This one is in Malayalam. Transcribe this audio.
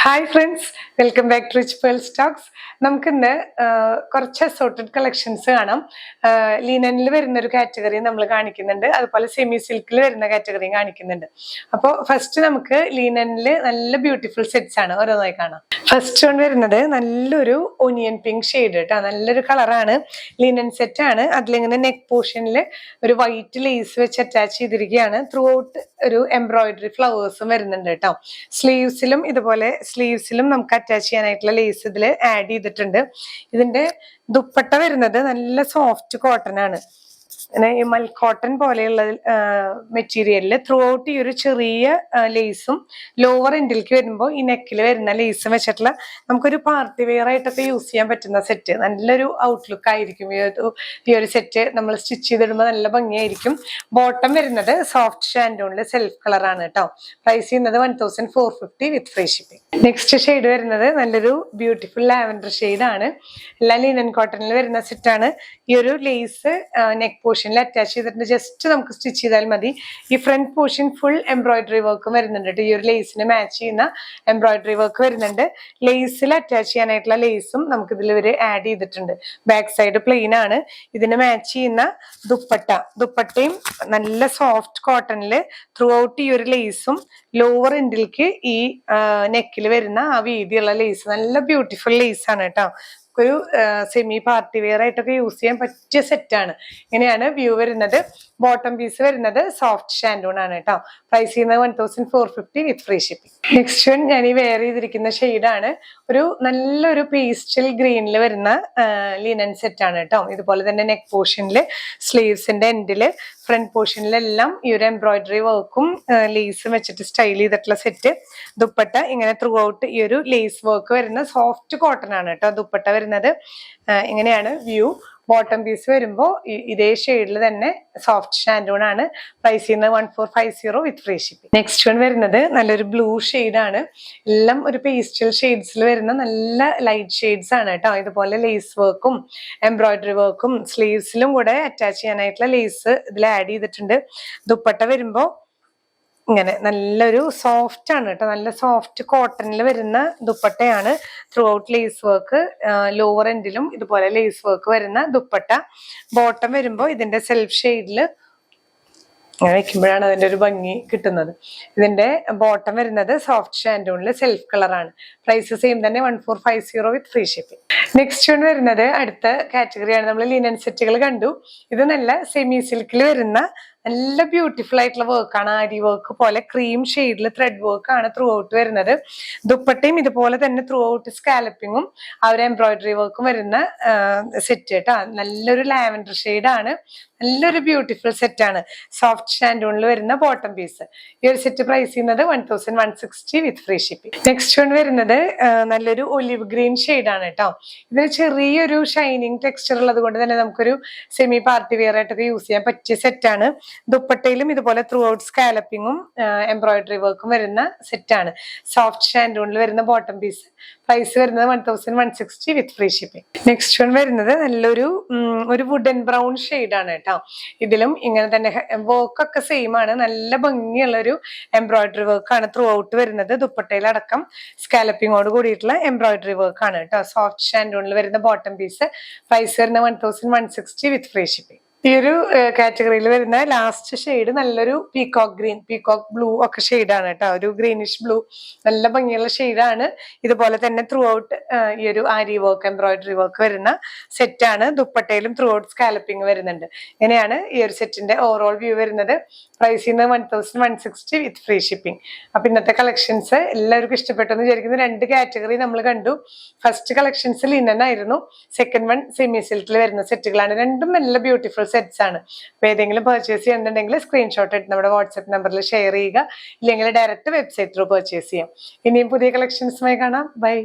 Hi friends, welcome back to rich pearl stocks. നമുക്കിന്ന് കുറച്ച് അസോർട്ടഡ് കളക്ഷൻസ് കാണാം. ലീനനിൽ വരുന്ന ഒരു കാറ്റഗറി നമ്മൾ കാണിക്കുന്നുണ്ട്, അതുപോലെ സെമി സിൽക്കിൽ വരുന്ന കാറ്റഗറിയും കാണിക്കുന്നുണ്ട്. അപ്പോൾ ഫസ്റ്റ് നമുക്ക് ലീനനിൽ നല്ല ബ്യൂട്ടിഫുൾ സെറ്റ്സ് ആണ്, ഓരോന്നായി കാണാം. ഫസ്റ്റ് വൺ വരുന്നത് നല്ലൊരു ഒനിയൻ പിങ്ക് ഷെയ്ഡ് കേട്ടോ, നല്ലൊരു കളറാണ്. ലീനൻ സെറ്റ് ആണ്. അതിലിങ്ങനെ നെക്ക് പോർഷനിൽ ഒരു വൈറ്റ് ലേസ് വെച്ച് അറ്റാച്ച് ചെയ്തിരിക്കുകയാണ്. ത്രൂ ഔട്ട് ഒരു എംബ്രോയിഡറി ഫ്ലവേഴ്സും വരുന്നുണ്ട് കേട്ടോ. സ്ലീവ്സിലും നമുക്ക് അറ്റാച്ച് ചെയ്യാനായിട്ടുള്ള ലേസ് ഇതിൽ ആഡ് ചെയ്തിട്ടുണ്ട്. ഇതിന്റെ ദുപ്പട്ട വരുന്നത് നല്ല സോഫ്റ്റ് കോട്ടൺ ആണ്. ഈ മൽ കോട്ടൺ പോലെയുള്ള മെറ്റീരിയലിൽ ത്രൂ ഔട്ട് ഈ ഒരു ചെറിയ ലേസും ലോവർ എൻഡിലേക്ക് വരുമ്പോൾ ഈ നെക്കിൽ വരുന്ന ലേസും വെച്ചിട്ടുള്ള നമുക്കൊരു പാർട്ടി വെയർ ആയിട്ടൊക്കെ യൂസ് ചെയ്യാൻ പറ്റുന്ന സെറ്റ്. നല്ലൊരു ഔട്ട്ലുക്ക് ആയിരിക്കും ഈ ഒരു സെറ്റ്. നമ്മൾ സ്റ്റിച്ച് ചെയ്തിടുമ്പോൾ നല്ല ഭംഗിയായിരിക്കും. ബോട്ടം വരുന്നത് സോഫ്റ്റ് ഷാൻഡോണിൽ സെൽഫ് കളറാണ് കേട്ടോ. പ്രൈസ് ചെയ്യുന്നത് 1450 വിത്ത് ഫ്രീ ഷിപ്പിംഗ്. നെക്സ്റ്റ് ഷെയ്ഡ് വരുന്നത് നല്ലൊരു ബ്യൂട്ടിഫുൾ ലാവൻഡർ ഷെയ്ഡാണ്. എല്ലാം ലിനൻ കോട്ടണിൽ വരുന്ന സെറ്റാണ്. ഈ ഒരു ലേസ് നെക്ക് പോർഷനിൽ അറ്റാച്ച് ചെയ്തിട്ടുണ്ട്. ജസ്റ്റ് നമുക്ക് സ്റ്റിച്ച് ചെയ്താൽ മതി. ഈ ഫ്രണ്ട് പോർഷൻ ഫുൾ എംബ്രോയിഡറി വർക്കും വരുന്നുണ്ട്. ഈ ഒരു ലേസിന് മാച്ച് ചെയ്യുന്ന എംബ്രോയിഡറി വർക്ക് വരുന്നുണ്ട്. ലേസിൽ അറ്റാച്ച് ചെയ്യാനായിട്ടുള്ള ലേസും നമുക്ക് ഇതിൽ ഇവര് ആഡ് ചെയ്തിട്ടുണ്ട്. ബാക്ക് സൈഡ് പ്ലെയിൻ ആണ്. ഇതിന് മാച്ച് ചെയ്യുന്ന ദുപ്പട്ടയും നല്ല സോഫ്റ്റ് കോട്ടണിൽ ത്രൂ ഔട്ട് ഈ ഒരു ലേസും ലോവർ എൻഡിലേക്ക് ഈ നെക്കിൽ വരുന്ന ആ വീതിയുള്ള ലേസ് നല്ല ബ്യൂട്ടിഫുൾ ലേസ് ആണ് കേട്ടോ. ഒരു സെമി പാർട്ടി വെയർ ആയിട്ടൊക്കെ യൂസ് ചെയ്യാൻ പറ്റിയ സെറ്റാണ്. ഇങ്ങനെയാണ് വ്യൂ വരുന്നത്. ബോട്ടം പീസ് വരുന്നത് സോഫ്റ്റ് ഷാൻഡൂൺ ആണ് കേട്ടോ. പ്രൈസ് ചെയ്യുന്നത് 1450 വിത്ത് ഫ്രീ ഷിപ്പിംഗ്. നെക്സ്റ്റ് വൺ ഞാൻ ഈ വെയർ ചെയ്തിരിക്കുന്ന ഷെയ്ഡാണ്. ഒരു നല്ലൊരു പേസ്റ്റൽ ഗ്രീനിൽ വരുന്ന ലിനൻ സെറ്റ് ആണ് കേട്ടോ. ഇതുപോലെ തന്നെ നെക്ക് പോർഷനിൽ സ്ലീവ്സിന്റെ എൻഡില് ഫ്രണ്ട് പോർഷനിലെല്ലാം ഈ ഒരു എംബ്രോയിഡറി വർക്കും ലേസും വെച്ചിട്ട് സ്റ്റൈൽ ചെയ്തിട്ടുള്ള സെറ്റ്. ദുപ്പട്ട ഇങ്ങനെ ത്രൂ ഔട്ട് ഈ ഒരു ലേസ് വർക്ക് വരുന്ന സോഫ്റ്റ് കോട്ടൺ ആണ് കേട്ടോ. ദുപ്പട്ട വരുന്നത് ഇങ്ങനെയാണ് വ്യൂ. ബോട്ടം പീസ് വരുമ്പോൾ ഇതേ ഷെയ്ഡിൽ തന്നെ സോഫ്റ്റ് ഷാൻഡൂൺ ആണ്. പ്രൈസ് ചെയ്യുന്നത് 1450 വിത്ത് ഫ്രീ ഷിപ്പിംഗ്. നെക്സ്റ്റ് വൺ വരുന്നത് നല്ലൊരു ബ്ലൂ ഷെയ്ഡാണ്. എല്ലാം ഒരു പേസ്റ്റൽ ഷെയ്ഡ്സിൽ വരുന്ന നല്ല ലൈറ്റ് ഷെയ്ഡ്സ് ആണ് കേട്ടോ. ഇതുപോലെ ലേസ് വർക്കും എംബ്രോയിഡറി വർക്കും സ്ലീവ്സിലും കൂടെ അറ്റാച്ച് ചെയ്യാനായിട്ടുള്ള ലേസ് ഇതിൽ ആഡ് ചെയ്തിട്ടുണ്ട്. ദുപ്പട്ട വരുമ്പോൾ ഇങ്ങനെ നല്ലൊരു സോഫ്റ്റ് ആണ് കേട്ടോ. നല്ല സോഫ്റ്റ് കോട്ടണിൽ വരുന്ന ദുപ്പട്ടയാണ്. Throughout lace work, lower എൻഡിലും ഇതുപോലെ ലേസ് വർക്ക് വരുന്ന ദുപ്പട്ട. ബോട്ടം വരുമ്പോൾ ഇതിന്റെ സെൽഫ് ഷെയ്ഡിൽ അങ്ങനെ വെക്കുമ്പോഴാണ് അതിന്റെ ഒരു ഭംഗി കിട്ടുന്നത്. ഇതിന്റെ ബോട്ടം വരുന്നത് സോഫ്റ്റ് ഷാൻഡൂണിൽ സെൽഫ് കളറാണ്. പ്രൈസ് സെയിം തന്നെ 1450 വിത്ത് ഫ്രീ ഷിപ്പിംഗ്. നെക്സ്റ്റ് വൺ വരുന്നത് അടുത്ത കാറ്റഗറിയാണ്. നമ്മൾ ലിനൻ സെറ്റുകൾ കണ്ടു. ഇത് നല്ല സെമി സിൽക്കിൽ വരുന്ന നല്ല ബ്യൂട്ടിഫുൾ ആയിട്ടുള്ള വർക്കാണ്. ആരി വർക്ക് പോലെ ക്രീം ഷെയ്ഡിൽ ത്രെഡ് വർക്ക് ആണ് ത്രൂ ഔട്ട് വരുന്നത്. ദുപ്പട്ടയും ഇതുപോലെ തന്നെ ത്രൂ ഔട്ട് സ്കാലപ്പിങ്ങും ആ ഒരു എംബ്രോയിഡറി വർക്കും വരുന്ന സെറ്റ് കേട്ടോ. നല്ലൊരു ലാവൻഡർ ഷെയ്ഡാണ്. നല്ലൊരു ബ്യൂട്ടിഫുൾ സെറ്റ് ആണ്. സോഫ്റ്റ് ഷാൻഡൂണിൽ വരുന്ന ബോട്ടം പീസ്. ഈ ഒരു സെറ്റ് പ്രൈസ് ചെയ്യുന്നത് 1160 വിത്ത് ഫ്രീ ഷിപ്പിംഗ്. നെക്സ്റ്റ് വൺ വരുന്നത് നല്ലൊരു ഒലിവ് ഗ്രീൻ ഷെയ്ഡാണ് കേട്ടോ. ഇതിന് ചെറിയൊരു ഷൈനിങ് ടെക്സ്ചർ ഉള്ളത് കൊണ്ട് തന്നെ നമുക്കൊരു സെമി പാർട്ടി വെയർ ആയിട്ടൊക്കെ യൂസ് ചെയ്യാൻ പറ്റിയ സെറ്റാണ്. ദുപ്പട്ടയിലും ഇതുപോലെ ത്രൂ ഔട്ട് സ്കാലപ്പിങ്ങും എംബ്രോയിഡറി വർക്കും വരുന്ന സെറ്റാണ്. സോഫ്റ്റ് ഷാൻഡൂണിൽ വരുന്ന ബോട്ടം പീസ്. പ്രൈസ് വരുന്നത് 1160 വിത്ത് ഫ്രീ ഷിപ്പിംഗ്. നെക്സ്റ്റ് വൺ വരുന്നത് നല്ലൊരു വുഡൻ ബ്രൗൺ ഷെയ്ഡാണ് കേട്ടോ. ഇതിലും ഇങ്ങനെ തന്നെ വർക്കൊക്കെ സെയിം ആണ്. നല്ല ഭംഗിയുള്ള ഒരു എംബ്രോയിഡറി വർക്കാണ് ത്രൂ ഔട്ട് വരുന്നത്. ദുപ്പട്ടയിലടക്കം സ്കാലപ്പിങ്ങോട് കൂടിയിട്ടുള്ള എംബ്രോയിഡറി വർക്കാണ് കേട്ടോ. സോഫ്റ്റ് ഷാൻഡൂണിൽ വരുന്ന ബോട്ടം പീസ്. പ്രൈസ് വരുന്നത് 1160 വിത്ത് ഫ്രീ ഷിപ്പിംഗ്. ഈ ഒരു കാറ്റഗറിയിൽ വരുന്ന ലാസ്റ്റ് ഷെയ്ഡ് നല്ലൊരു പീകോക്ക് ഗ്രീൻ, പീകോക്ക് ബ്ലൂ ഒക്കെ ഷെയ്ഡാണ് കേട്ടോ. ഒരു ഗ്രീനിഷ് ബ്ലൂ, നല്ല ഭംഗിയുള്ള ഷെയ്ഡാണ്. ഇതുപോലെ തന്നെ ത്രൂ ഔട്ട് ഈ ഒരു ആരി വർക്ക് എംബ്രോയിഡറി വർക്ക് വരുന്ന സെറ്റാണ്. ദുപ്പട്ടയിലും ത്രൂ ഔട്ട് സ്കാലപ്പിംഗ് വരുന്നുണ്ട്. ഇങ്ങനെയാണ് ഈ ഒരു സെറ്റിന്റെ ഓവറോൾ വ്യൂ വരുന്നത്. പ്രൈസ് ചെയ്യുന്നത് 1160 വിത്ത് ഫ്രീ ഷിപ്പിംഗ്. അപ്പൊ ഇന്നത്തെ കളക്ഷൻസ് എല്ലാവർക്കും ഇഷ്ടപ്പെട്ടു എന്ന് വിചാരിക്കുന്നു. രണ്ട് കാറ്റഗറി നമ്മൾ കണ്ടു. ഫസ്റ്റ് കളക്ഷൻസ് ലിനൻ ആയിരുന്നു. സെക്കൻഡ് വൺ സെമി സിൽക്കിൽ വരുന്ന സെറ്റുകളാണ്. രണ്ടും നല്ല ബ്യൂട്ടിഫുൾ സെറ്റ്സ് ആണ്. അപ്പൊ ഏതെങ്കിലും പർച്ചേസ് ചെയ്യുന്നുണ്ടെങ്കിൽ സ്ക്രീൻഷോട്ട് എടുത്ത് നമ്മുടെ വാട്സ്ആപ്പ് നമ്പറിൽ ഷെയർ ചെയ്യുക. ഇല്ലെങ്കിൽ ഡയറക്റ്റ് വെബ്സൈറ്റ് ത്രൂ പർച്ചേസ് ചെയ്യാം. ഇനിയും പുതിയ കളക്ഷൻസുമായി കാണാം. ബൈ.